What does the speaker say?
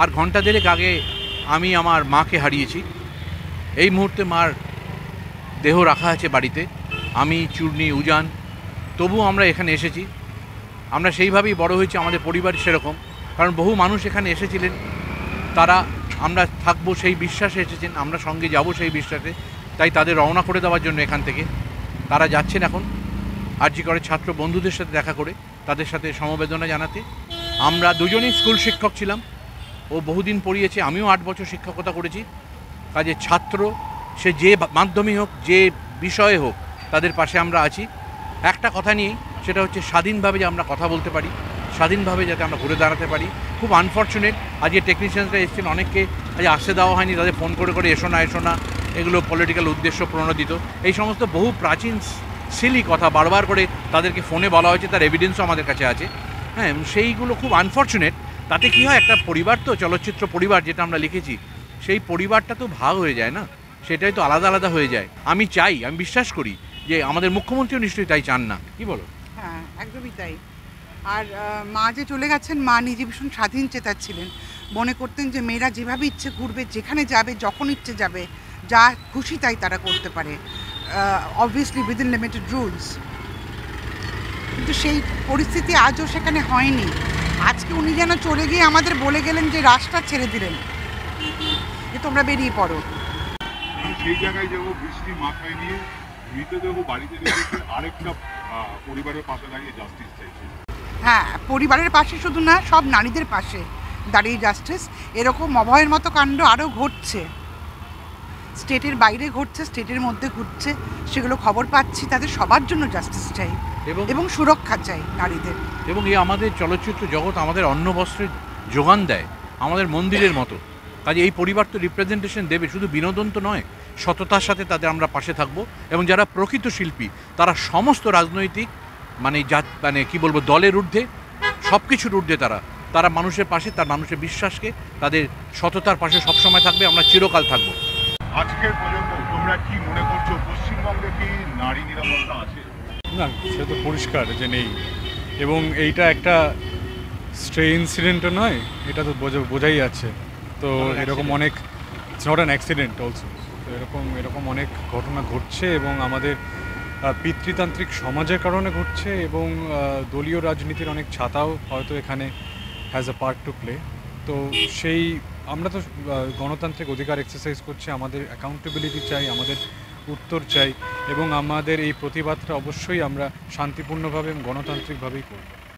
আর ঘন্টা দেড়েক আগে আমি আমার মাকে হারিয়েছি। এই মুহূর্তে মার দেহ রাখা আছে বাড়িতে, আমি, চূর্ণী, উজান। তবু আমরা এখানে এসেছি। আমরা সেইভাবেই বড় হয়েছি, আমাদের পরিবার সেরকম। কারণ বহু মানুষ এখানে এসেছিলেন, তারা আমরা থাকবো সেই বিশ্বাসে এসেছেন, আমরা সঙ্গে যাব সেই বিশ্বাসে। তাই তাদের রওনা করে দেওয়ার জন্য এখান থেকে তারা যাচ্ছেন এখন আরজি করে ছাত্র বন্ধুদের সাথে দেখা করে তাদের সাথে সমবেদনা জানাতে। আমরা দুজনেই স্কুল শিক্ষক ছিলাম, ও বহুদিন পড়িয়েছে, আমিও 8 বছর শিক্ষকতা করেছি। কাজে ছাত্র সে যে মাধ্যমে হোক, যে বিষয়ে হোক, তাদের পাশে আমরা আছি। একটা কথা নিয়েই, সেটা হচ্ছে স্বাধীনভাবে যে আমরা কথা বলতে পারি, স্বাধীনভাবে যাতে আমরা ঘুরে দাঁড়াতে পারি। খুব আনফর্চুনেট আজকে টেকনিশিয়ানসরা এসেছেন, অনেককে আজ আসতে দেওয়া হয়নি, তাদের ফোন করে করে এসো না, এগুলো পলিটিক্যাল উদ্দেশ্য প্রণোদিত। এই সমস্ত বহু প্রাচীন সিলি কথা বারবার করে তাদেরকে ফোনে বলা হয়েছে, তার এভিডেন্সও আমাদের কাছে আছে। হ্যাঁ, সেইগুলো খুব আনফর্চুনেট। তাতে কি হয়, একটা পরিবার তো, চলচ্চিত্র পরিবার যেটা আমরা লিখেছি, সেই পরিবারটা তো ভাগ হয়ে যায় না, সেটাই তো আলাদা আলাদা হয়ে যায়। আমি বিশ্বাস করি যে আমাদের মুখ্যমন্ত্রীও নিশ্চয়ই তাই চান না। কি বলো? হ্যাঁ, একদমই তাই। আর মা যে চলে গেছেন, মা নিজে ভীষণ স্বাধীন চেতা ছিলেন। মনে করতেন যে মেয়েরা যেভাবে ইচ্ছে ঘুরবে, যেখানে যাবে, যখন ইচ্ছে যাবে, যা খুশি তাই তারা করতে পারে, অবভিয়াসলি উইদিন লিমিটেড রুলস। কিন্তু সেই পরিস্থিতি আজও সেখানে হয়নি। আজকে উনি যেন চলে গিয়ে আমাদের বলে গেলেন যে রাস্তা ছেড়ে দিলেন, যে তোমরা বেরিয়ে পড়ো। সেই জায়গায় যাবো, বৃষ্টি মাথায় নিয়ে মৃতদেহ বাড়িতে রেখে আরেকটা পরিবারের পাশে দাঁড়িয়ে জাস্টিস চাইছে। হ্যাঁ, পরিবারের পাশে শুধু না, সব নারীদের পাশে দাঁড়িয়ে জাস্টিস। এরকম অভয়ের মতো কাণ্ড আরও ঘটছে, স্টেটের বাইরে ঘটছে, স্টেটের মধ্যে ঘটছে, সেগুলো খবর পাচ্ছি। তাদের সবার জন্য জাস্টিস চাই এবং সুরক্ষা চাই নারীদের। এবং এই আমাদের চলচ্চিত্র জগৎ আমাদের অন্ন বস্ত্রের যোগান দেয়, আমাদের মন্দিরের মতো। কাজে এই পরিবার তো রিপ্রেজেন্টেশন দেবে, শুধু বিনোদন তো নয়, সততার সাথে তাদের আমরা পাশে থাকবো। এবং যারা প্রকৃত শিল্পী, তারা সমস্ত রাজনৈতিক কি বলবো, দলের ঊর্ধ্বে, সব কিছুর ঊর্ধ্বে তারা মানুষের পাশে, তার মানুষের বিশ্বাসকে, তাদের সততার পাশে সবসময় থাকবে। আমরা চিরকাল থাকবো। আজকের পর্যন্ত তোমরা কি মনে করছো, পশ্চিমবঙ্গে কি নারী নিরাপত্তা আছে? না, সে তো পরিষ্কার যে নেই। এবং এইটা একটা স্ট্রে ইনসিডেন্টও নয়, এটা তো বোঝাই যাচ্ছে। তো এরকম অনেক, it's not an accident also. তো এরকম অনেক ঘটনা ঘটছে এবং আমাদের পিতৃতান্ত্রিক সমাজের কারণে ঘটছে, এবং দলীয় রাজনীতির অনেক ছাতাও হয়তো এখানে has a part to play. তো সেই আমরা তো গণতান্ত্রিক অধিকার এক্সারসাইজ করছি, আমাদের অ্যাকাউন্টেবিলিটি চাই, আমাদের উত্তর চাই, এবং আমাদের এই প্রতিবাদটা অবশ্যই আমরা শান্তিপূর্ণভাবে এবং গণতান্ত্রিকভাবেই করব।